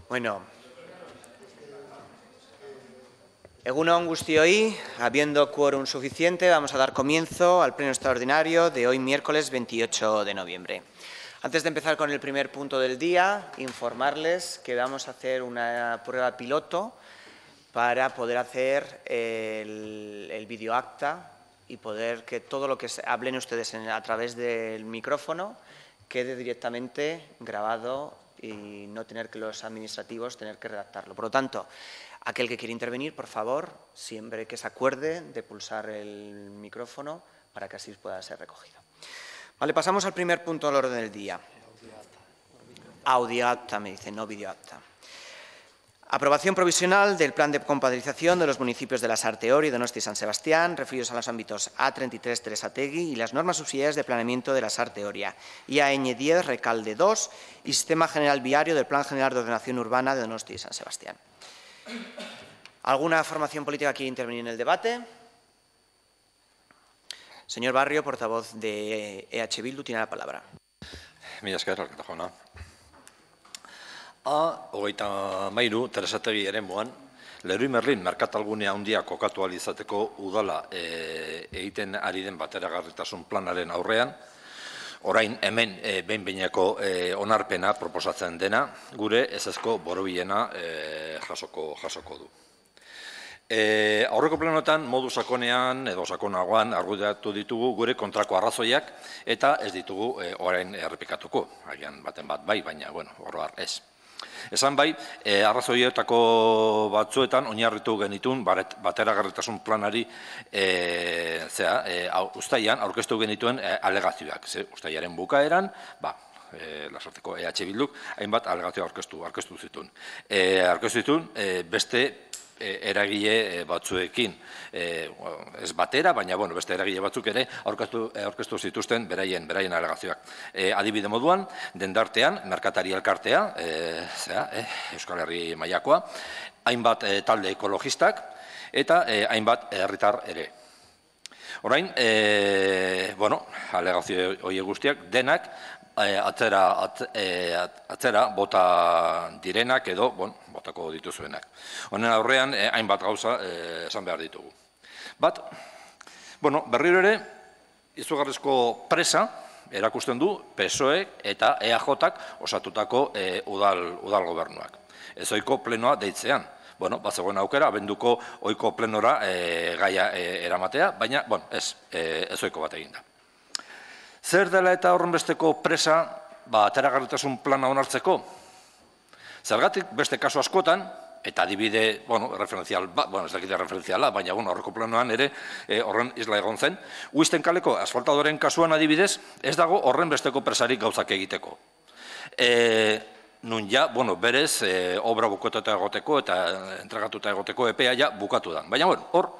Bueno, egun on guztioi, habiendo quórum suficiente, vamos a dar comienzo al pleno extraordinario de hoy miércoles 28 de noviembre. Antes de empezar con el primer punto del día, informarles que vamos a hacer una prueba piloto para poder hacer el videoacta y poder que todo lo que hablen ustedes a través del micrófono quede directamente grabado y no tener que los administrativos tener que redactarlo. Por lo tanto, aquel que quiera intervenir, por favor, siempre que se acuerde de pulsar el micrófono para que así pueda ser recogido. Vale, pasamos al primer punto del orden del día. Audioacta, me dice, no videoacta. Aprobación provisional del plan de compadrización de los municipios de Lasarte-Oria y Donosti San Sebastián, referidos a los ámbitos A33 Tresategi y las normas subsidiarias de planeamiento de Lasarte-Oria, y AN10 Recalde 2 y Sistema General Viario del Plan General de Ordenación Urbana de Donosti San Sebastián. ¿Alguna formación política quiere intervenir en el debate? Señor Barrio, portavoz de EH Bildu, tiene la palabra. Mila esker, alkata jauna. A23 Tresategi eremuan, Leroy Merlin merkatalgunea handia kokatu ahal izateko udala egiten ari den bateragarritasun planaren aurrean, orain hemen behin-behineko onarpena proposatzen dena, gure ezezko borobilena jasoko du. Aurreko planoetan modu sakonean edo sakonagoan argudiatu ditugu gure kontrako arrazoiak eta ez ditugu orain errepikatuko. Agian baten bat bai, baina oro har ez. Esan bai, arrazoietako batzuetan oinarritu genitun bateragarritasun planari uztailean aurkeztu genituen alegazioak. Uztailaren bukaeran, Lasarteko EH Bilduk hainbat alegazio aurkeztu zituen. Aurkeztu zituen beste eragile batzuekin, ez batera, baina beste eragile batzuk ere aurkeztu zituzten beraien alegazioak. Adibide moduan, dendartean, merkatari elkartea, Euskal Herri mailakoa, hainbat talde ekologistak eta hainbat herritar ere. Orain, alegazio horiek guztiak denak atzera bota direnak edo botako dituzuenak. Honen aurrean, hainbat gauza esan behar ditugu. Berriro ere, izugarrizko presa erakusten du PSOE eta EAJak osatutako udal gobernuak. Ez ohiko plenoa deitzean. Bazegoen aukera, abenduko ohiko plenora gaia eramatea, baina ez ohiko bat eginda. Zer dela eta horrenbesteko presa ateragarritasun plana onartzeko? Zergatik beste kasu askotan, eta adibide referentzial, ez dakite referentziala, baina aurreko planoan ere horren isla egon zen, Uisten kaleko asfaltadoren kasuan adibidez, ez dago horrenbesteko presarik gauzak egiteko. Nun berez, obra bukatuta egoteko eta entregatuta egoteko epea bukatu da. Baina hor,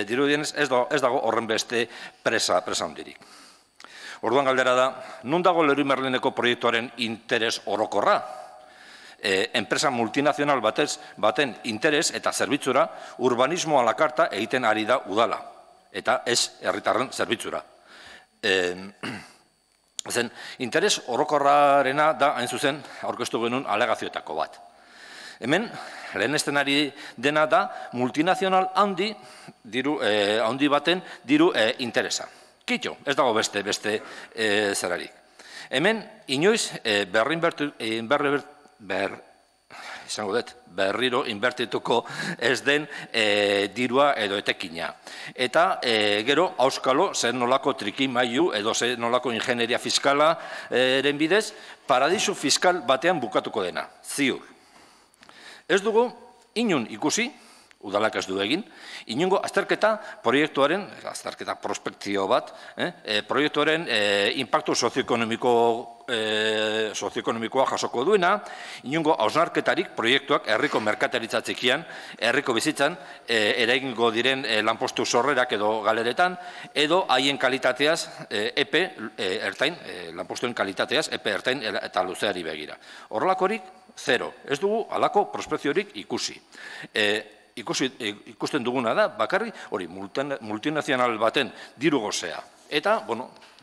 dirudienez ez dago horrenbeste presa handirik. Orduan galdera da, nun dago Leroy Merlineko proiektuaren interes orokorra? Enpresa multinazional baten interes eta zerbitzura urbanismo a la carta egiten ari da udala, eta ez herritarren zerbitzura. Interes orokorrarena da, hain zuzen, aurkeztu genuen alegazioetako bat. Hemen, lehenesten ari dena da, multinazional handi baten diru interesa. Kitxo, ez dago beste zerarik. Hemen, inoiz berriro inbertituko ez den dirua edo etekina. Eta gero, auskalo, zer nolako trikimailu edo zer nolako ingenieria fiskala eren bidez, paradisu fiskal batean bukatuko dena, ziur. Ez dugu, inun ikusi, udalak ez du egin, inungo azterketa proiektuaren, azterketa prospekzio bat, proiektuaren impactu sozioekonomikoa jasoko duena, inungo hausnarketarik proiektuak herriko merkataritza txikian, herriko bizitzan, eragingo diren lanpostu sorrerak edo galeretan, edo haien kalitateaz, lanpostuen kalitateaz, epe ertain eta luzeari begira. Horrelakorik, zero. Ez dugu halako prospekziorik ikusi. Ikusten duguna da, bakarri, hori, multinazional baten diru gozea. Eta,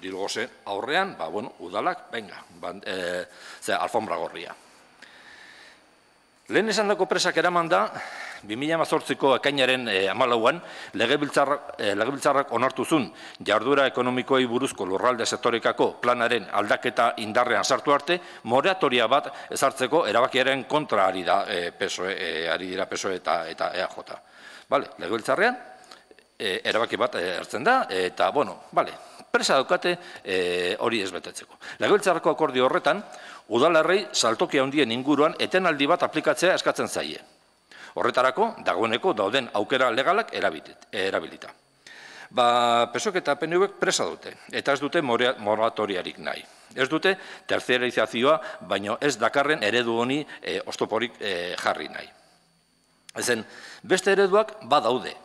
diru goze aurrean, udalak, venga, alfombra gorria. Lehen esan dako presak eraman da, 2018ko ekainaren 14an, legebiltzarrak onartu zuen jarduera ekonomikoei buruzko lurralde sektorekako planaren aldaketa indarrean sartu arte, moratoria bat ezartzeko erabakiaren kontra ari dira PSOE eta EAJ. Legebiltzarrean, erabaki bat hartzen da, eta, presa daukate hori ez betetzeko. Legebiltzarreko akordio horretan, udalerrei saltoki handien inguruan etenaldi bat aplikatzea eskatzen zaie. Horretarako, dagoeneko dauden aukera legalak erabilita. PSOEk eta PNVek presa dute, eta ez dute moratoriarik nahi. Ez dute terziarizazioa, baino ez dakarren eredu honi oztoporik jarri nahi. Ezen, beste ereduak badaude,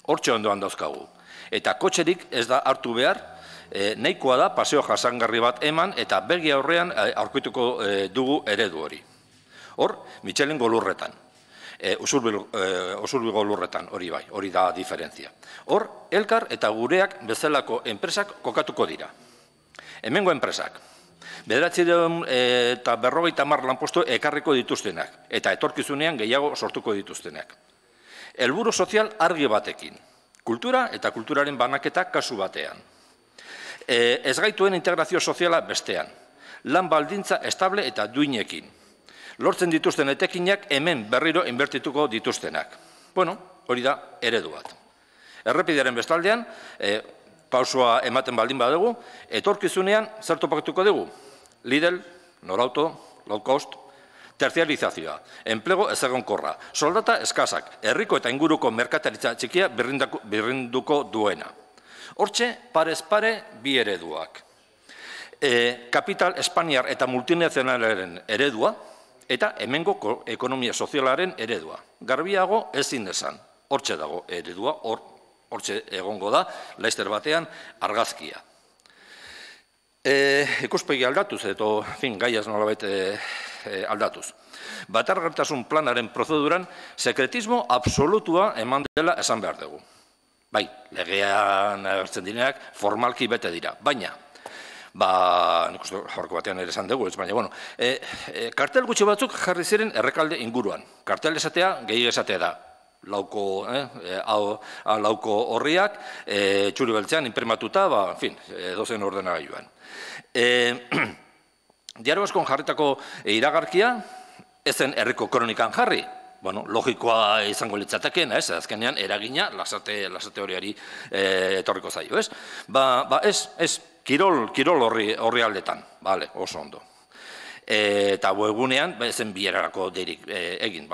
hortxe ondoan dauzkagu. Eta kotxerik ez da hartu behar, nahikoa da paseo jasangarri bat eman eta begi aurrean aurkituko dugu eredu hori. Hor, Mitxelengo lurretan, Usurbilgo lurretan, hori bai, hori da diferentzia. Hor, Elkar eta Gureak bezalako enpresak kokatuko dira. Hemengo enpresak, 950 lanpostu ekarriko dituztenak, eta etorkizunean gehiago sortuko dituztenak. Helburu sozial argi batekin, kultura eta kulturaren banaketa kasu batean. Ez gaituen integrazio soziala bestean, lan baldintza estable eta duinekin. Lortzen dituzten etekinak hemen berriro inbertituko dituztenak. Hori da eredu bat. Errepidearen bestaldean, pausua ematen baldin badugu, etorkizunean zer topatuko dugu? Lidl, Norauto, low cost, terziarizazioa, enplego ezegonkorra, soldata eskasak, herriko eta inguruko merkataritza txikia birrinduko duena. Hortxe, parez pare, bi ereduak. Kapital Espainiar eta multinazionalaren eredua, eta hemengo ekonomia sozialaren eredua. Garbiago ezin esan, hortxe dago eredua, hortxe egongo da, laizter batean argazkia. Ikuspegi aldatuz, edo gaiaz nolabait aldatuz. Bateragarritasun planaren prozeduran sekretismo absolutua eman dela esan behar dugu. Bai, legean agertzen direnak formalki bete dira, baina, nik uste horko batean ere esan dugu, baina, kartel gutxi batzuk jarri ziren errekalde inguruan. Kartel esatea, gehi esatea da, lauko horriak, txuri beltzean, inprimatuta, dozen ordenagailuan. Diario Baskon jarritako iragarkia, ezen herriko kronikan jarri, logikoa izango litzateken, azkenean eragina lasarte horiari etorriko zaio, ez? Ez, kirol horri aldetan, oso ondo. Eta webgunean, ezen bierarako deirik egin,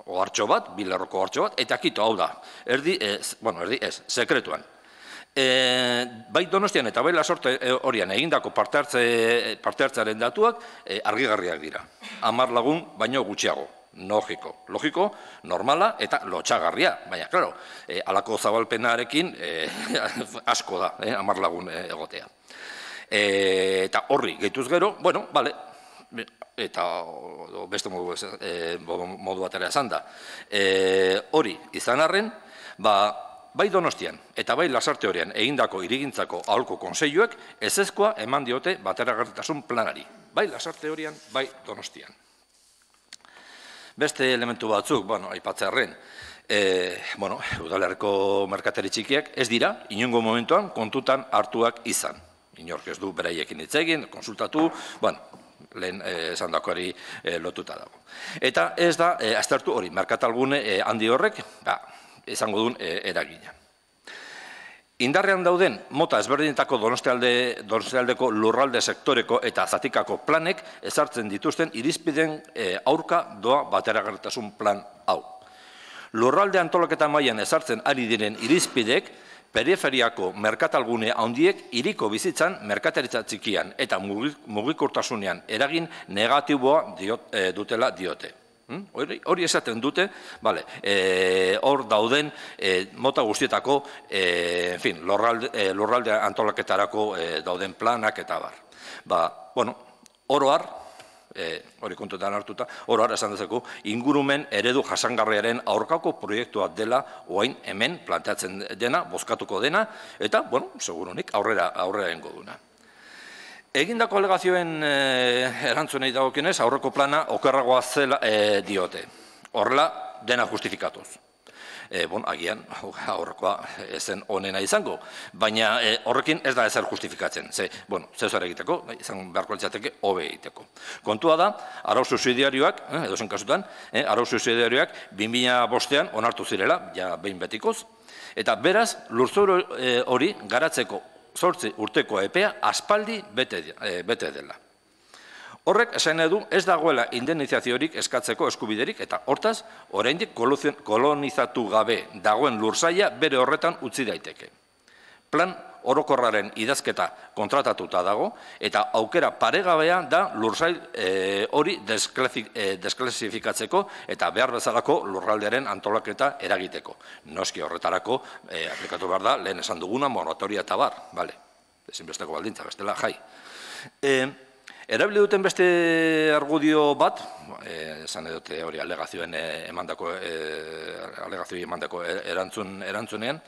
ohartxo bat, bilerroko ohartxo bat, eta kito, hau da, erdi ez, sekretuan. Bai Donostian eta bai Lasarte horian egindako parte hartzearen datuak argigarriak dira. 10 lagun baino gutxiago. Logiko, normala eta lotxagarria. Baina, klaro, alako zabalpenarekin asko da, 10 lagun egotea. Eta horri gehituz gero, eta beste modu batera esan da. Hori izan arren, bai Donostian eta bai Lasarte horian egindako hirigintzako aholku kontseiluek ezezkoa eman diote bateragarritasun planari. Bai Lasarte horian, bai Donostian. Beste elementu batzuk, aipatzearren, udalerriko merkatari txikiak ez dira, inongo momentuan kontutan hartuak izan. Inork ez du beraiekin hitz egin, konsultatu, lehen esandakoari lotuta dago. Eta ez da, aztertu hori, merkatalgune handi horrek, izango duen eragina. Indarrean dauden mota ezberdinetako Donostialdeko lurralde sektoreko eta zatikako planek ezartzen dituzten irizpideen aurka doa bateragarritasun plan hau. Lurralde antolaketa mailan ezartzen ari diren irizpideek periferiako merkatalgune handiek hiriko bizitzan merkataritza txikian eta mugikortasunean eragin negatiboa dutela diote. Hori esaten dute, hor dauden mota guztietako lurralde antolaketarako dauden planak eta bar. Oro har, hori kontuetan hartuta, oro har esan dezako, ingurumen eredu jasangarriaren aurkako proiektua dela oain hemen planteatzen dena, bozkatuko dena, eta, segurunik, aurrera ingo duna. Egindako alegazioen erantzunei dagokionez, aurreko plana okerragoa zela diote. Horrela, dena justifikatuz. Agian, aurrekoa ezen onena izango, baina horrekin ez da ezer justifikatzen. Zer egiteko, izan beharko litzateke hobe egiteko. Kontua da, arau subsidiarioak, edozen kasutan, arau subsidiarioak 2005an onartu zirela, ja behin betikoz, eta beraz, lurzoru hori garatzeko 8 urteko epea aspaldi bete dela. Horrek esan nahi du ez dagoela indemnizaziorik eskatzeko eskubiderik eta hortaz, oraindik kolonizatu gabe dagoen lursaila bere horretan utzi daiteke. Plan orokorraren idazketa kontratatuta dago eta aukera paregabea da lursail hori desklasifikatzeko eta behar bezalako lurraldearen antolaketa eragiteko. Noski horretarako aplikatu behar da, lehen esan duguna, moratoria eta bar, ezinbesteko baldintza, bestela jai. Erabili duten beste argudio bat, esan edute hori alegazioen emandako erantzunean,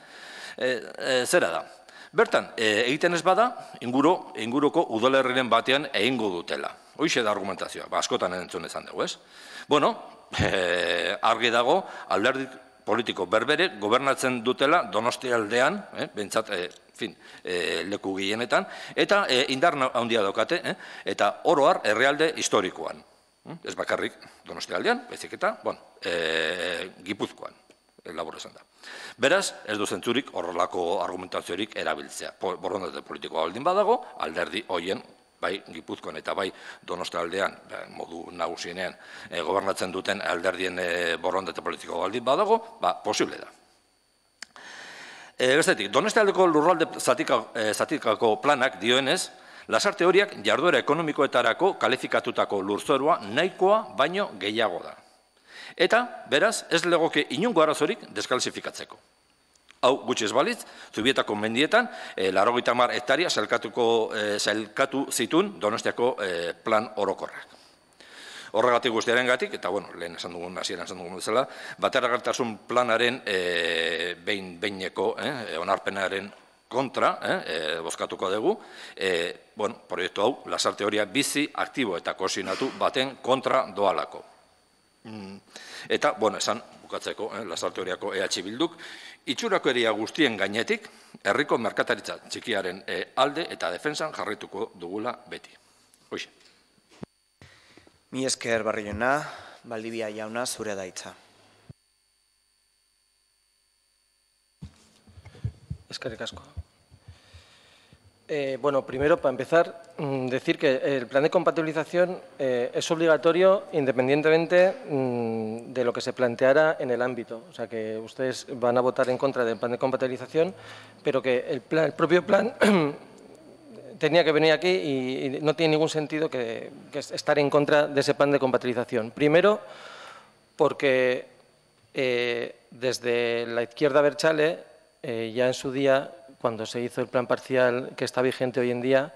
zera da. Bertan, egiten ez bada, inguruko udalerriren batean egingo dutela. Hoixe da argumentazioa, askotan entzun ezan dugu, ez? Argi dago, alderdi politiko berbere gobernatzen dutela Donostialdean, behintzat, leku gehienetan, eta indar handia daukate, eta oro har herrialde historikoan. Ez bakarrik Donostialdean, baizik eta, Gipuzkoan, labur esan da. Beraz, ez du zentzurik horrelako argumentaziorik erabiltzea. Borondate politikoa baldin badago, alderdi hoien, bai Gipuzkoan eta bai Donostialdean, modu nagusienean, gobernatzen duten alderdien borondate politikoa baldin badago, posible da. Bestetik, Donostialdeko lurralde zatikako planak dioenez, lasarte horiak jarduera ekonomikoetarako kalifikatutako lurzorua nahikoa baino gehiago da. Eta, beraz, ez legoke inongo arazorik deskalsifikatzeko. Hau gutxi ez balitz, Zubietako mendietan, 80 hektaria sailkatu zituen Donostiako plan orokorrak. Horregatik guztiaren gatik, eta lehen esan dugun, hasieran esan dugun bezala, bateragarritasun planaren behineko onarpenaren kontra, bozkatuko dugu, proiektu hau, lasarte horia bizi, aktibo eta koordinatu baten kontra doalako. Eta, esan, bukatzeko, lasarte horiako EH Bilduk, itxurakeria guztien gainetik, herriko merkataritza txikiaren alde eta defentsan jarraituko dugula beti. Hoxe. Mi esker Barriona, Valdivia jauna, zure da hitza. Eskerrik asko. Primero, para empezar, decir que el plan de compatibilización es obligatorio independientemente de lo que se planteara en el ámbito. O sea, que ustedes van a votar en contra del plan de compatibilización, pero que el propio plan tenía que venir aquí y no tiene ningún sentido que estar en contra de ese plan de compatibilización. Primero, porque desde la izquierda abertzale, ya en su día, cuando se hizo el plan parcial que está vigente hoy en día,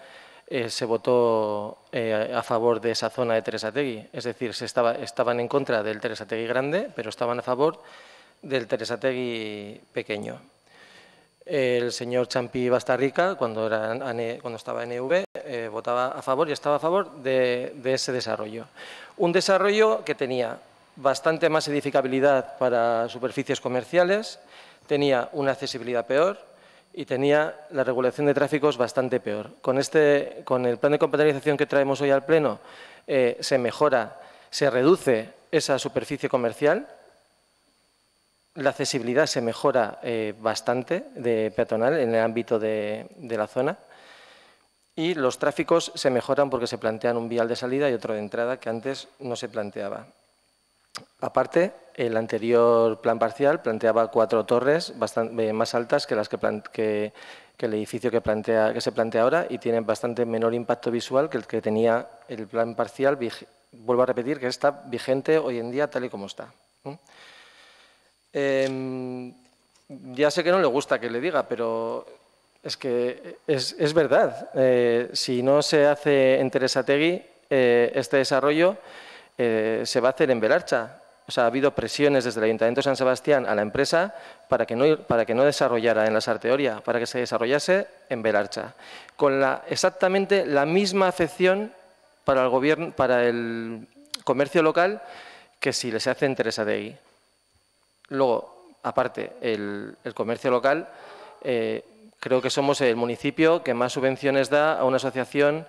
se votó a favor de esa zona de Teresategui. Es decir, estaban en contra del Teresategui grande, pero estaban a favor del Teresategui pequeño. El señor Champi Bastarrica, cuando estaba en EV, votaba a favor y estaba a favor de ese desarrollo. Un desarrollo que tenía bastante más edificabilidad para superficies comerciales, tenía una accesibilidad peor, y tenía la regulación de tráficos bastante peor. Con el plan de compatibilización que traemos hoy al Pleno, se reduce esa superficie comercial, la accesibilidad se mejora bastante de peatonal en el ámbito de la zona y los tráficos se mejoran porque se plantean un vial de salida y otro de entrada que antes no se planteaba. Aparte, el anterior plan parcial planteaba 4 torres más altas que las que el edificio que se plantea ahora y tienen bastante menor impacto visual que el que tenía el plan parcial. Vuelvo a repetir que está vigente hoy en día tal y como está. Ya sé que no le gusta que le diga, pero es que es verdad. Si no se hace en Teresategui este desarrollo, se va a hacer en Belarcha. O sea, ha habido presiones desde el Ayuntamiento de San Sebastián a la empresa para que no desarrollara en la Sarteoria, para que se desarrollase en Belarcha, con exactamente la misma afección para el gobierno, para el comercio local que si se hace en Tresattegui. Luego, aparte, el comercio local, creo que somos el municipio que más subvenciones da a una asociación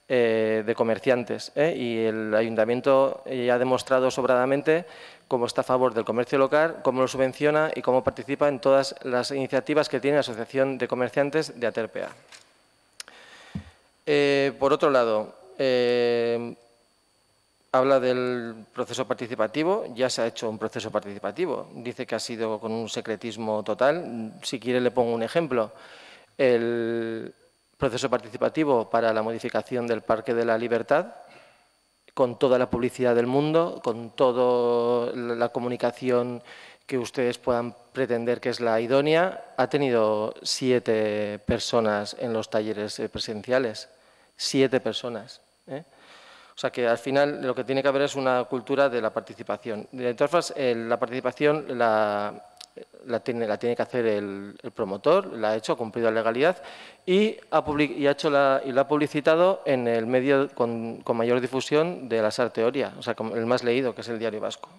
de comerciantes, y el Ayuntamiento ya ha demostrado sobradamente cómo está a favor del comercio local, cómo lo subvenciona y cómo participa en todas las iniciativas que tiene la Asociación de Comerciantes de Aterpea. Por otro lado, habla del proceso participativo. Ya se ha hecho un proceso participativo. Dice que ha sido con un secretismo total. Si quiere le pongo un ejemplo. El proceso participativo para la modificación del Parque de la Libertad, con toda la publicidad del mundo, con toda la comunicación que ustedes puedan pretender que es la idónea, ha tenido 7 personas en los talleres presenciales. 7 personas. O sea que al final lo que tiene que haber es una cultura de la participación. De todas formas, la participación la tiene que hacer el promotor, la ha hecho, ha cumplido la legalidad y la ha publicitado en el medio con mayor difusión de la Sarteoria, o sea, el más leído, que es el Diario Vasco.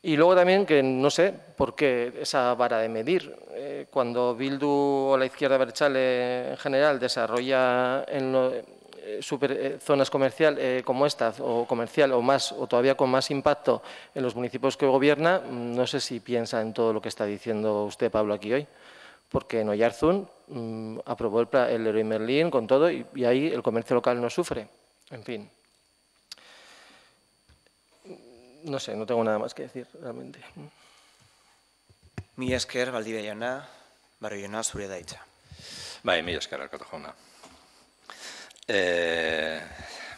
Y luego también que no sé por qué esa vara de medir. Cuando Bildu o la izquierda abertzale en general desarrolla zonas comerciales como esta, o comercial, o todavía con más impacto en los municipios que gobierna, no sé si piensa en todo lo que está diciendo usted, Pablo, aquí hoy. Porque en Oiartzun aprobó el Leroy Merlin con todo y ahí el comercio local no sufre. En fin. No sé, no tengo nada más que decir, realmente. Mila esker, Valdivia jauna, Barrio jauna, zurea da hitza. Bai, mila esker, Alkate jauna.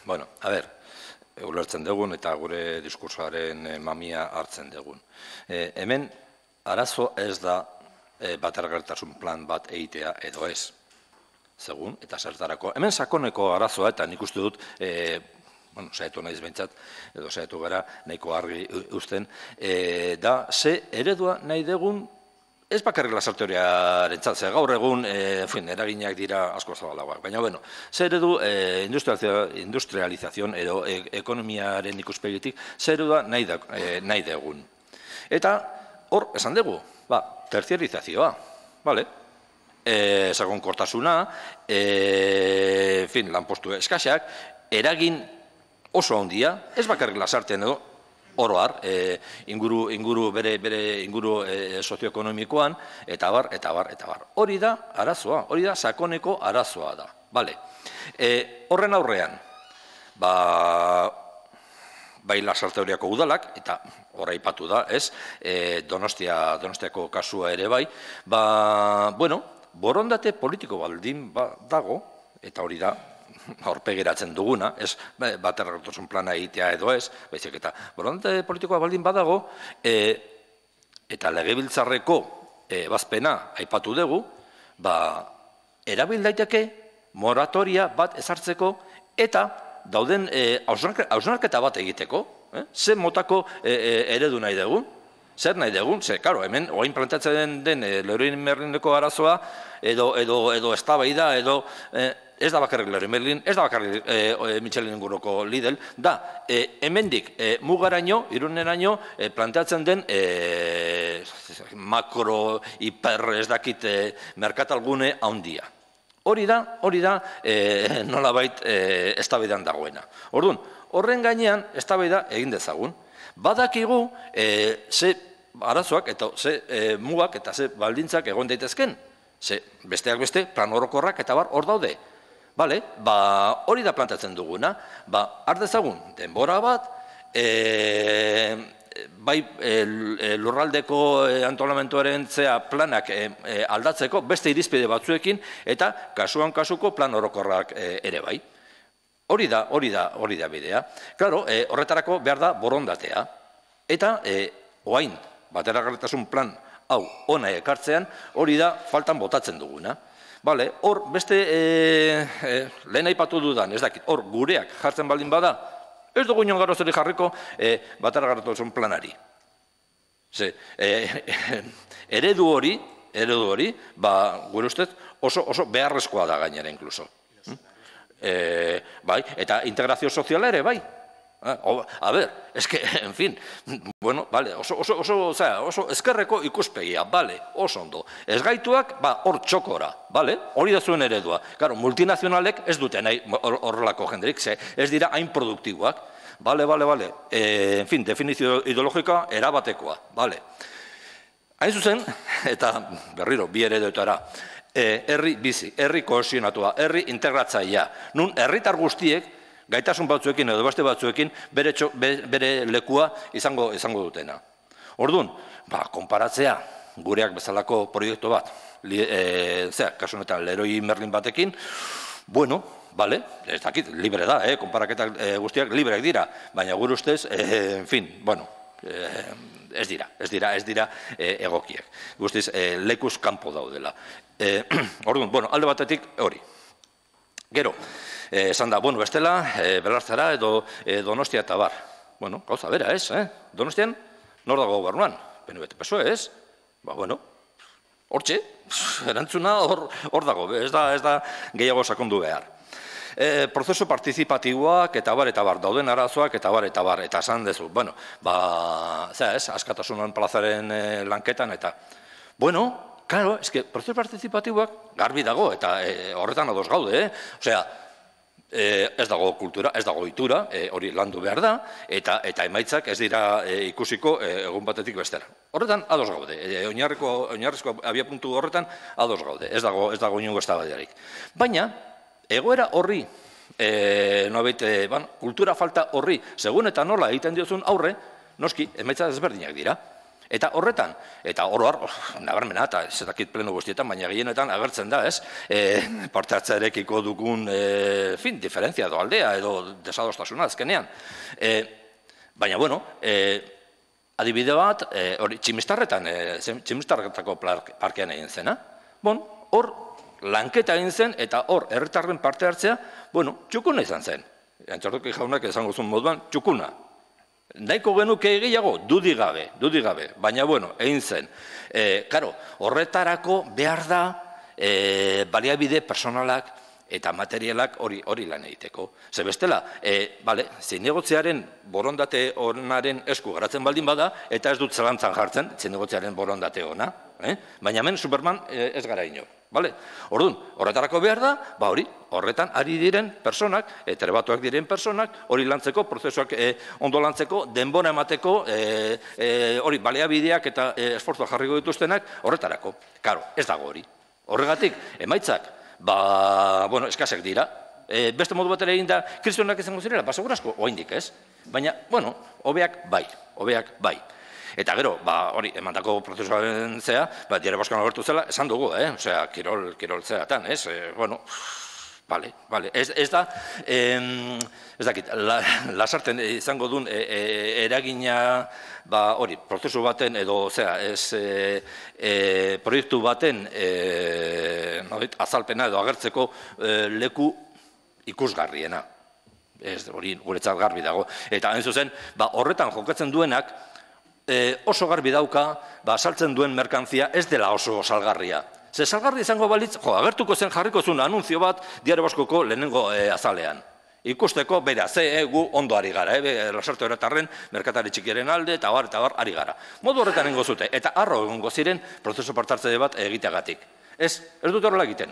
Bueno, a ber, ulertzen dugun eta gure diskursoaren mamia hartzen dugun. Hemen, arazo ez da bateragarritasun plan bat egitea edo ez. Segun, eta zertarako. Hemen sakoneko arazoa, eta nik uste dut, saiatu naiz behintzat, edo saiatu gara nahiko argi uzten, da ze eredua nahi dugun, ez bakarrik Sarteoriaren txat, gaur egun eraginak dira asko zabalagoak, baina bueno, ze eredu industrializazion edo ekonomiaren ikuspegitik, ze eredua nahi dugun. Eta hor, esan dugu, terziarizazioa, bale? Sakonkortasuna, lanpostu eskaxak, eragin oso handia, ez bakarrik Lasartean edo, oroar, bere inguru sozioekonomikoan, eta bar. Hori da arazoa, hori da sakoneko arazoa da. Horren aurrean, bai Lasarteoriako udalak, eta horra ipatu da, Donostiako kasua ere bai, borondate politiko baldin dago, eta hori da, aurpegiratzen duguna, ez bateragarritasun plana egitea edo ez, baizik eta borondate politikoa baldin badago, eta legebiltzarreko ebazpena aipatu dugu, erabil daiteke moratoria bat ezartzeko eta dauden hausnarketa bat egiteko, ze motako eredu nahi dugu, zer nahi dugun, karo, hemen oain planteatzen den Leroy Merlineko arazoa edo eztabaida edo ez da bakarrik Leroy Merlin, ez da bakarrik Michelin inguruko Lidl, da, hemendik mugaraino, Iruneraino, planteatzen den makro, hiper, ez dakit, merkatalgune handia. Hori da, nolabait eztabaidan dagoena. Orduan, horren gainean eztabaida egin dezagun. Badakigu ze arazoak eta ze mugak eta ze baldintzak egon daitezken. Ze besteak beste, plan orokorrak eta hor daude. Hori da plantatzen duguna. Har dezagun, denbora bat, bai lurraldeko antolamentuaren planak aldatzeko beste irizpide batzuekin eta kasuan kasuko plan orokorrak ere bai. Hori da bidea. Claro, horretarako behar da borondatea. Eta oain bateragarritasun plan hau ona ekartzean, hori da faltan botatzen duguna. Hor beste lehen aipatu dudan, ez dakit, hor gureak jartzen baldin bada, Ez dugu inon garozeri jarriko bateragarritasun planari. Eredu hori, gure ustez, oso beharrezkoa da gainera inkluso. Bai, eta integrazio soziala ere, bai. A ver, es que, en fin, bueno, vale, oso ezkerreko ikuspegia, vale, oso ondo. Ez gaituak, hor txokora, vale, hori da zuen eredua. Claro, multinazionalek ez dute nahi horrelako jenderik, ez dira hain produktiboak. Vale, en fin, definizio ideologikoa erabatekoa, vale. Hain zuzen, eta berriro, bi ereduetara, herri bizi, herri kohesionatua, herri integratzailea. Nun, herritar guztiek, gaitasun batzuekin edo beste batzuekin, bere lekua izango dutena. Orduan, konparatzea gureak bezalako proiektu bat, kasu honetan Leroy Merlin batekin, bueno, bale, ez dakit, libre da, konparaketak guztiak libreak dira, baina gure ustez, en fin, bueno, ez dira egokiek. Guztiz, lekuz kanpo daudela. Orduan, bueno, alde batetik hori. Gero, esan da, bueno, bestela, Belartzara edo Donostia eta bar. Bueno, gauza bera, ez, Donostian, nor dago gobernuan? PNV-PSOE, ez? Bueno, hortxe, erantzuna hor dago, ez da gehiago sakondu behar. Prozesu partizipatiboak eta bar, dauden arazoak eta bar, eta esan dezu, bueno, askatasunan plazaren lanketan eta, bueno, claro, es que prozesu partizipatiboak garbi dago eta horretan ados gaude, osea, ez dago kultura, ez dago ohitura, hori landu behar da, eta emaitzak ez dira ikusiko egun batetik bestera. Horretan ados gaude, oinarrizko abiapuntu horretan ados gaude, ez dago inongo eztabaidarik. Baina, egoera horri, kultura falta horri, segun eta nola egiten diozun aurre, noski, emaitza desberdinak dira. Eta horretan, eta oroar, nabarmena, eta ez dakit pleno guztietan, baina gehienetan agertzen da, ez? Parte hartzarekiko dugun, diferentzia edo aldea, edo desadostasuna azkenean. Baina, bueno, adibide bat, Tximistarretako parkean egin zena. Bon, hor, lanketa egin zen, eta hor, herritarren parte hartzea, bueno, txukuna izan zen. Antxartoki jaunak esango zuen moduan, txukuna. Nahiko genuke gehiago, dudik gabe, baina, bueno, egin zen. Karo, horretarako behar da baliabide personalak eta materialak hori lan egiteko. Ze bestela, zinegotziaren borondate honaren esku garatzen baldin bada, eta ez dut zelantzan jartzen, zinegotziaren borondate hona. Baina hemen Superman ez gara inor. Orduan, horretarako behar da, horretan ari diren personak, trebatuak diren personak, hori lantzeko, prozesuak ondo lantzeko, denbora emateko, hori baliabideak eta esfortzua jarriko dituztenak, horretarako. Karo, ez dago hori. Horregatik, emaitzak, eskasek dira. Beste modu batera egin da, kristionak izango zirela, segurasko, oaindik ez. Baina, hobeak bai. Eta gero, hori, emandako prozesuaren zea, diare boskan agertu zela, esan dugu, osea, kirol zeatan, ez? Bueno, bale, ez da, ez dakit, lasarten izango duen eragina, hori, prozesu baten edo, zera, ez proiektu baten azalpena edo agertzeko leku ikusgarriena. Ez, hori, guretzat garbi dago. Eta, hain zuzen, horretan jokatzen duenak, oso garbi dauka, saltzen duen merkantzia ez dela oso salgarria. Ze salgarri izango balitz, agertuko zen jarriko zuen anunzio bat Diario Baskoko lehenengo azalean. Ikusteko, bera, gu ondo ari gara, lasarte horretarren, merkatari txikiaren alde, eta bar, ari gara. Modu horretan nengo zute, eta arro egongo ziren prozesu partartze bat egiteagatik. Ez dut horrela egiten.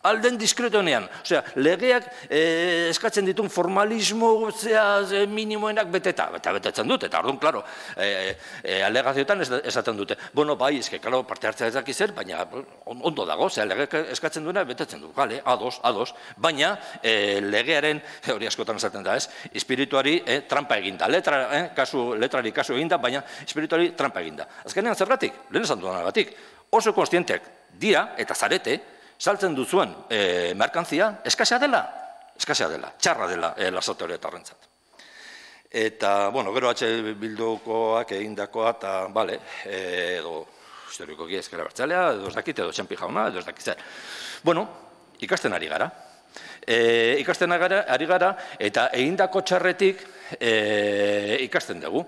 Alden diskretonean, osea, legeak eskatzen ditun formalismo minimoenak betetzen dute, eta orduan, klaro, alegazioetan esaten dute. Bueno, bai, eske, klaro, parte hartzea ez daki zer, baina ondo dago, osea, legeak eskatzen duena betetzen du, gale, ados, baina legearen, hori askotan esaten da, ez, espirituari trampa eginda, letrari kasu eginda, baina espirituari trampa eginda. Azkenean zergatik, lehen esan dudanagatik, oso konstienteak dira, eta zarete, saltzen duzuen merkantzia, eskasea dela, txarra dela lasarte horretarrentzat. Eta, bueno, gero Bildukoak egindakoa, eta, bale, edo historikoki Ezker Abertzalea, edo ez dakit, edo Txempi jauna, edo ez dakit zer. Bueno, ikasten ari gara. Ikasten ari gara, eta egindako txarretik, ikasten dugu.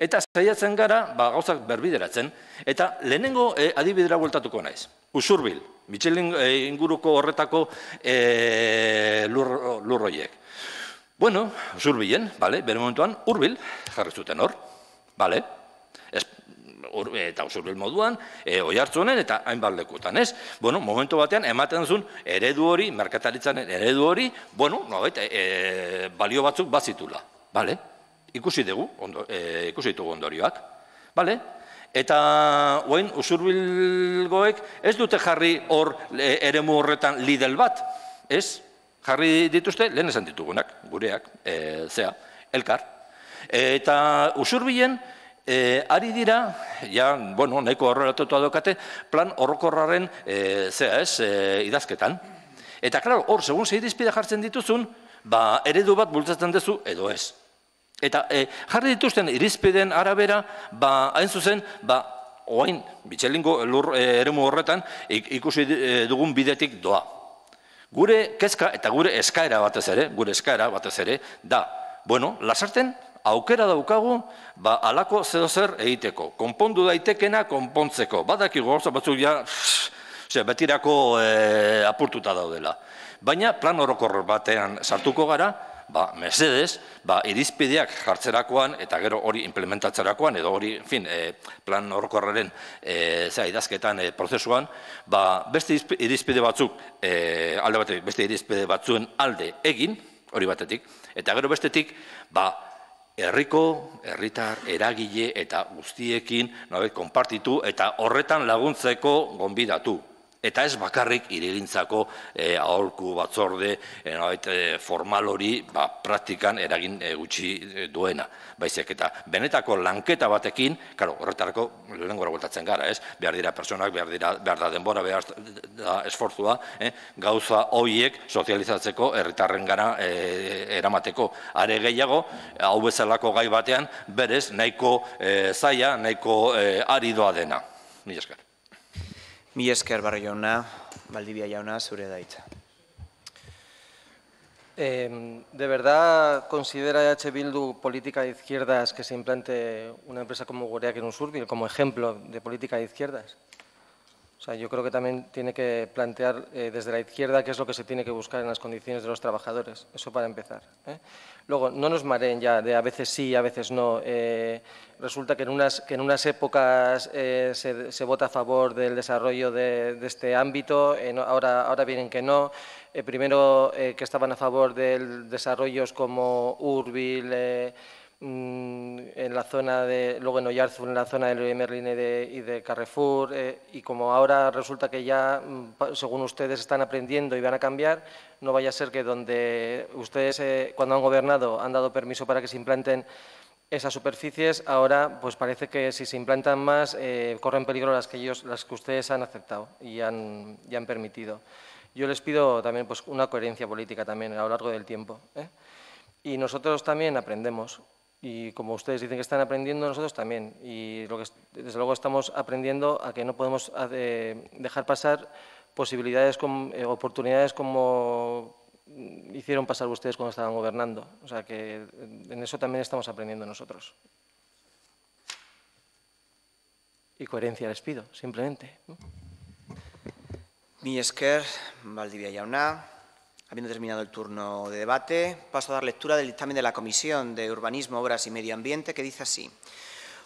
Eta saiatzen gara, gauzak berbideratzen, eta lehenengo adibidera bueltatuko naiz. Usurbil, Michelin inguruko horretako lurroiek. Bueno, Usurbilen, bere momentuan, Urbil jarri zuten hor, eta Usurbil moduan, Oiartzunen eta hainbat lekutan, ez? Bueno, momentu batean, ematen zuen eredu hori, merkataritzaren eredu hori, bueno, balio batzuk bazitula, ikusi ditugu ondorioak, eta oain Usurbilgoek ez dute jarri hor eremu horretan Lidl bat, ez? Jarri dituzte, lehen esan ditugunak, gureak, elkar. Eta Usurbilen ari dira, nahiko horrelatutua daukate, plan orokorraren idazketan. Eta, klaro, hor, segun ze irizpide jartzen dituzun, eredu bat bultzatzen duzu edo ez. Eta jarri dituzten irizpideen arabera, hain zuzen, oain, Michelingo eremu horretan ikusi dugun bidetik doa. Gure kezka eta gure eskaera batez ere, da, Lasarten aukera daukagu, alako zedozer egiteko. Konpondu daitekena konpontzeko. Badakigu gauza batzuk betirako apurtuta daudela. Baina plan orokor batean sartuko gara, mesedez, irizpideak jartzerakoan eta gero hori implementatzerakoan edo hori, plan orokorraren idazketan prozesuan, beste irizpide batzuk, alde batetik, beste irizpide batzuen alde egin, hori batetik, eta gero bestetik, herriko, herritar, eragile eta guztiekin konpartitu eta horretan laguntzeko gonbidatu. Eta ez bakarrik hirigintzako aholku batzorde formal hori praktikan eragin gutxi duena. Baizik eta benetako lanketa batekin, horretarako lehengora voltatzen gara, ez? Behar dira personak, behar da denbora, behar da esfortzua, gauza horiek sozializatzeko herritarren gara eramateko. Are gehiago, hau bezalako gai batean, berez nahiko zaila, nahiko aridoa dena. Mila esker. Mila esker, Barrio jauna, Valdivia jauna, zure da hitza. ¿De verdad considera EH Bildu política de izquierdas que se implante una empresa como Gureak en Usurbil como ejemplo de política de izquierdas? O sea, yo creo que también tiene que plantear desde la izquierda qué es lo que se tiene que buscar en las condiciones de los trabajadores. Eso para empezar. Luego, no nos mareen ya de a veces sí, a veces no. Resulta que en unas épocas se vota a favor del desarrollo de este ámbito, ahora vienen que no. Primero que estaban a favor de desarrollos como Urbil, en la zona luego en Oiartzun, en la zona de Leroy Merlin y de Carrefour, y como ahora resulta que ya, según ustedes, están aprendiendo y van a cambiar, no vaya a ser que donde ustedes, cuando han gobernado, han dado permiso para que se implanten esas superficies, ahora pues parece que si se implantan más, corren peligro las que ustedes han aceptado y han permitido. Yo les pido también pues, una coherencia política también a lo largo del tiempo. Y nosotros también aprendemos. Y como ustedes dicen que están aprendiendo, nosotros también. Y desde luego estamos aprendiendo a que no podemos dejar pasar posibilidades, oportunidades como hicieron pasar ustedes cuando estaban gobernando. O sea que en eso también estamos aprendiendo nosotros. Y coherencia les pido, simplemente. Mila esker, Valdivia jauna. Habiendo terminado el turno de debate, paso a dar lectura del dictamen de la Comisión de Urbanismo, Obras y Medio Ambiente, que dice así.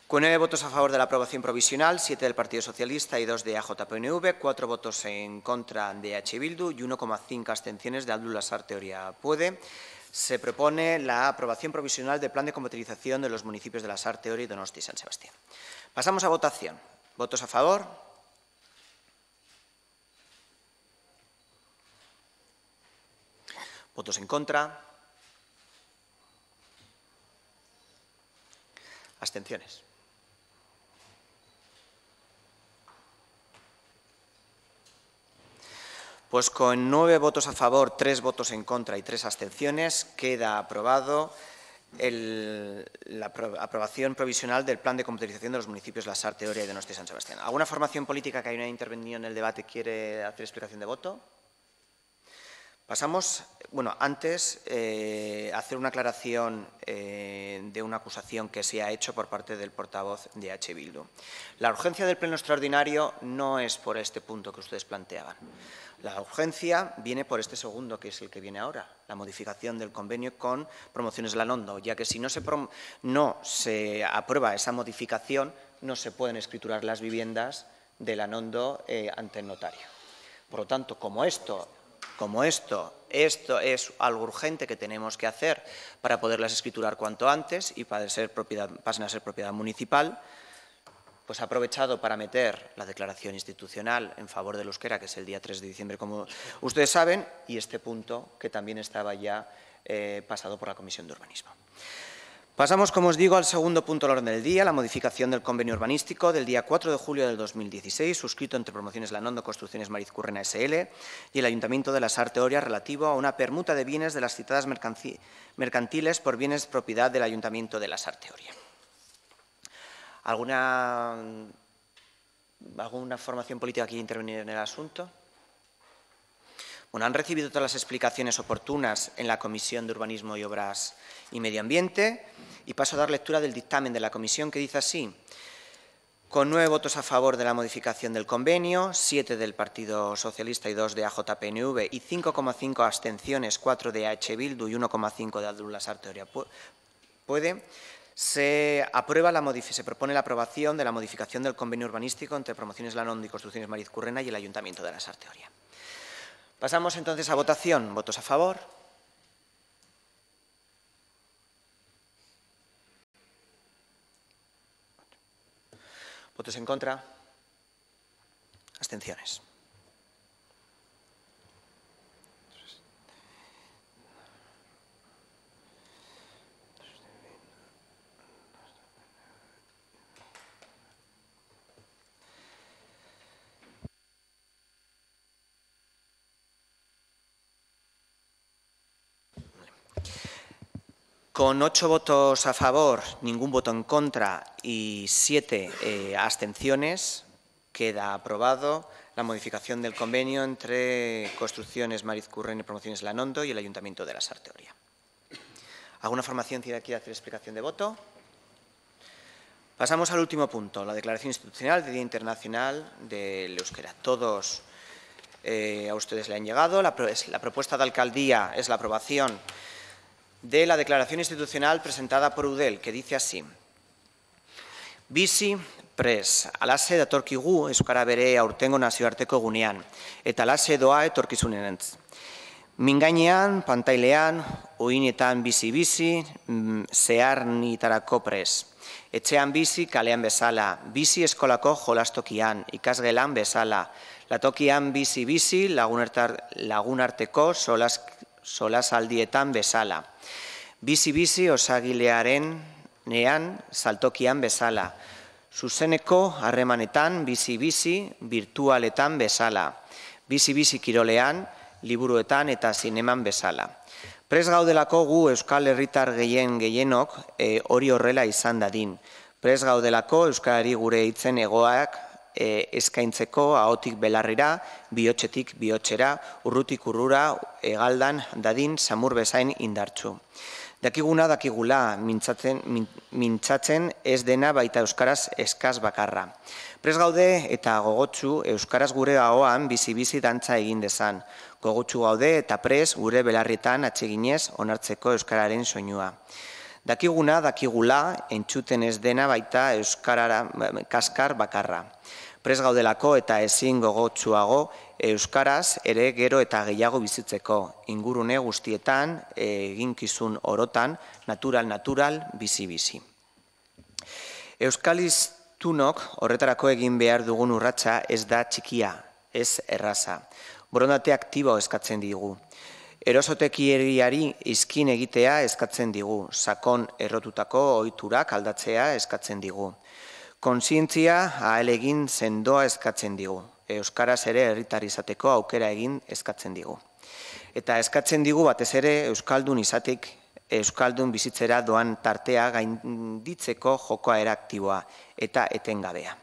Con 9 votos a favor de la aprobación provisional, 7 del Partido Socialista y 2 de AJPNV, 4 votos en contra de EH Bildu y 1,5 abstenciones de Abdul Lasarte Oria Puede, se propone la aprobación provisional del Plan de Compatibilización de los municipios de Lasarte, Oria y Donosti San Sebastián. Pasamos a votación. ¿Votos a favor? ¿Votos en contra? ¿Abstenciones? Pues con 9 votos a favor, 3 votos en contra y 3 abstenciones, queda aprobado la aprobación provisional del Plan de Compatibilización de los municipios de Lasarte, Oria y Donosti San Sebastián. ¿Alguna formación política que haya intervenido en el debate quiere hacer explicación de voto? Pasamos, antes hacer una aclaración de una acusación que se ha hecho por parte del portavoz de H. Bildu. La urgencia del pleno extraordinario no es por este punto que ustedes planteaban. La urgencia viene por este segundo, que es el que viene ahora, la modificación del convenio con Promociones Lanondo, ya que si no se aprueba esa modificación, no se pueden escriturar las viviendas de Lanondo ante el notario. Por lo tanto, como esto es algo urgente que tenemos que hacer para poderlas escriturar cuanto antes y pasen a ser propiedad municipal, pues ha aprovechado para meter la declaración institucional en favor del euskera, que es el día 3 de diciembre, como ustedes saben, y este punto que también estaba ya pasado por la Comisión de Urbanismo. Pasamos, como os digo, al segundo punto del orden del día, la modificación del convenio urbanístico del día 4 de julio del 2016, suscrito entre Promociones Lanondo, Construcciones Marizcurrena S.L. y el Ayuntamiento de la Sarte Oria, relativo a una permuta de bienes de las citadas mercantiles por bienes propiedad del Ayuntamiento de la Sarte Oria. ¿Alguna formación política que quiera intervenir en el asunto? Han recibido todas las explicaciones oportunas en la Comisión de Urbanismo y Obras y Medio Ambiente y paso a dar lectura del dictamen de la Comisión, que dice así: con 9 votos a favor de la modificación del convenio, 7 del Partido Socialista y 2 de AJPNV y 5,5 abstenciones, 4 de H. Bildu y 1,5 de Aldun Lasarte Oria Puede, se propone la aprobación de la modificación del convenio urbanístico entre Promociones Lanondo y Construcciones Marizcurrena y el Ayuntamiento de la Sarte Oria. Pasamos entonces a votación. ¿Votos a favor? ¿Votos en contra? ¿Abstenciones? Con 8 votos a favor, ningún voto en contra y 7 abstenciones, queda aprobado la modificación del convenio entre Construcciones Marizcurrena y Promociones Lanondo y el Ayuntamiento de la Sarte Oria. ¿Alguna formación quiere hacer explicación de voto? Pasamos al último punto, la Declaración Institucional del Día Internacional del Euskera. Todos a ustedes le han llegado. La propuesta de alcaldía es la aprobación de la declaración institucional presentada por UDEL, que dice así: Bizi pres, alaze datorkigu euskara bere aurtengo nazioarteko egunean, eta alaze doa etorkizunerantz. Mingainean, pantailean, oinetan bizi-bizi, zeharnitarako pres. Etxean bizi, kalean bezala, bizi eskolako jolastokian, ikasgelan bezala, latokian bizi-bizi, lagunarteko solasaldietan bezala. Bizi-bizi osagilearen nean saltokian bezala. Zuzeneko harremanetan bizi-bizi virtualetan bezala. Bizi-bizi kirolean, liburuetan eta zineman bezala. Prest gaudelako gu euskal herritar gehienok hori horrela izan dadin. Prest gaudelako euskarari gure hitzen egoak eskaintzeko ahotik belarrira, bihotzetik bihotzera, urrutik urrura, hegaldan dadin samur bezain indartsu. Dakiguna dakigula, mintzatzen ez dena baita euskaraz eskaz bakarra. Prest gaude eta gogotsu euskaraz gure ahoan bizi-bizi dantza egin dezan. Gogotsu gaude eta prest gure belarrietan atseginez onartzeko euskararen soinua. Dakiguna dakigula entzuten ez dena baita euskarara kaskar bakarra. Prest gaudelako eta ezin gogotsuago euskaraz ere gero eta gehiago bizitzeko, ingurune guztietan, eginkizun orotan, natural, bizi-bizi. Euskaliztunok horretarako egin behar dugun urratsa ez da txikia, ez erraza. Borondate aktibo eskatzen digu. Erosotekieriari izkin egitea eskatzen digu, sakon errotutako ohiturak aldatzea eskatzen digu. Kontzientzia ahalegin sendoa eskatzen digu. Euskaraz ere herritar izateko aukera egin eskatzen digu. Eta eskatzen digu batez ere euskaldun izatik, euskaldun bizitzera doan tartea gainditzeko jokoa eraktiboa eta etengabea.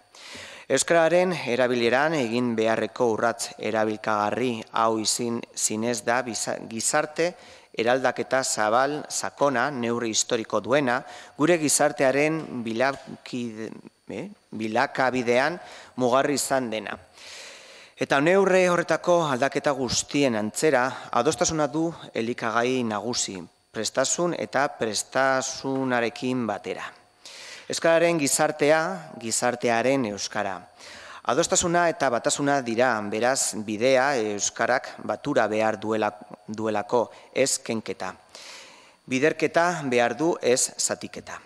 Euskararen erabileran egin beharreko urratz erabilkagarri hau zinez da gizarte eraldaketa zabal, sakona, neurri historiko duena, gure gizartearen bilakabidean mugarri izan dena. Eta neurre horretako aldaketa guztien antzera, adostasuna du elikagai nagusi, prestasun eta prestasunarekin batera. Euskararen gizartea, gizartearen euskara. Adostasuna eta batasuna dira, beraz bidea euskarak batura behar duelako, ez kenketa. Biderketa behar du, ez zatiketa.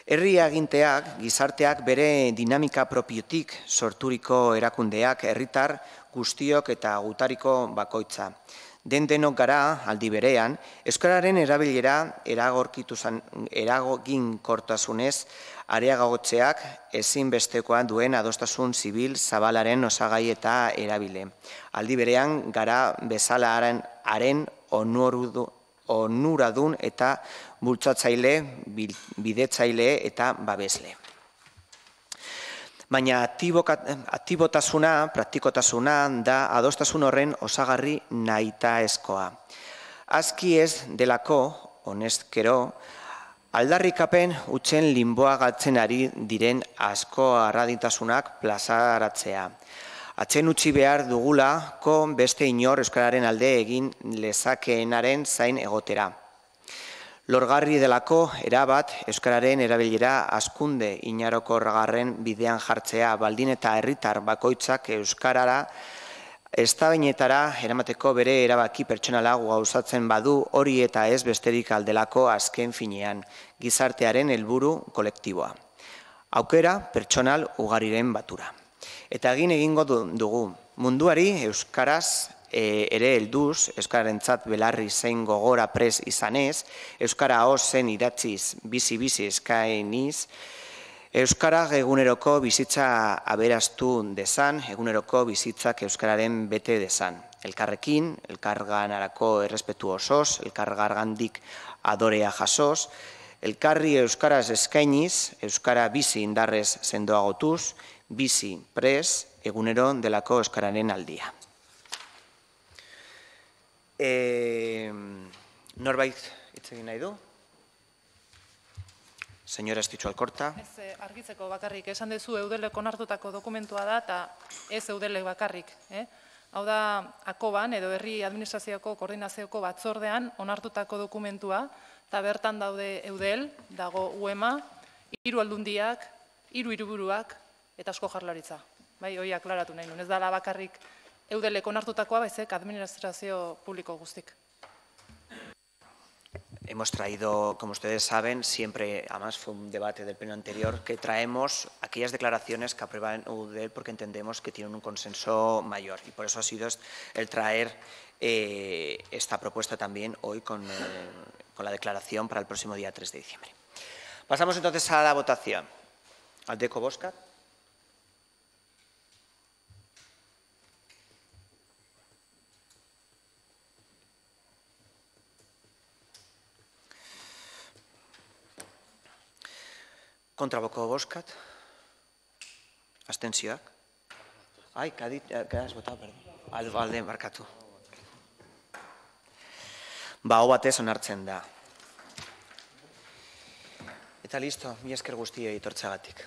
Herri aginteak, gizarteak bere dinamika propiotik sorturiko erakundeak herritar guztiok eta gutariko bakoitza. Denok gara, aldi berean, euskararen erabilera eraginkortasunez areagotzeak ezinbestekoa duen adostasun zibil zabalaren osagai eta erabile. Aldi berean gara bezala haren onuradun eta bultzatzaile, bidetzaile eta babesle. Baina aktibotasuna, praktikotasuna da adostasun horren osagarri nahitaezkoa. Azki ez delako, honezkero, aldarrikapen utzen linboa galtzen ari diren asko arraditasunak plazaratzea. Atzen utzi behar dugulako beste inor euskararen alde egin lezakeenaren zain egotera. Lorgarri delako erabat euskararen erabilera hazkunde inarokorragarren bidean jartzea baldin eta herritar bakoitzak euskarara eztabainetara eramateko bere erabaki pertsonala gauzatzen badu hori eta ez besterik aldelako azken finean gizartearen helburu kolektiboa. Aukera pertsonal ugariren batura. Eta egingo dugu munduari euskaraz ere helduz, euskararentzat belarri zein gogora pres izanez, euskara ozen idatziz, bizi eskainiz, euskara eguneroko bizitza aberastu dezan, eguneroko bizitzak euskararen bete dezan. Elkarrekin, elkarganarako errespetu osoz, elkargandik adorea jasoz, elkarri euskaraz eskainiz, euskara bizi indarrez sendoagotuz, bizi pres egunero delako euskararen aldia. Norbait hitz egin nahi du? Señora Estitxu Alkorta. Ez argitzeko bakarrik, esan dezu Eudelek onartutako dokumentua da eta ez Eudelek bakarrik. Hau da, Akoban edo Herri Administrazioko Koordinazioko Batzordean onartutako dokumentua eta bertan daude Eudel, dago UEMA, 3 aldundiak, 3 hiriburuak eta asko jaurlaritza. Bai, hori aklaratu nahi nuen, ez dela bakarrik Eudelek onartutakoa, baizik administrazio publiko guztik. Hemos traído, como ustedes saben, siempre, además fue un debate del pleno anterior, que traemos aquellas declaraciones que aprueba Eudel porque entendemos que tienen un consenso mayor. Y por eso ha sido el traer esta propuesta también hoy con la declaración para el próximo día 3 de diciembre. Pasamos entonces a la votación. Aldeco Boscat. Kontraboko boskat. Abstentzioak. Ai, que has votado, perdón. Alde, barkatu. Aho batez onartzen da. Eta listo, mi esker guztiei etortzeagatik.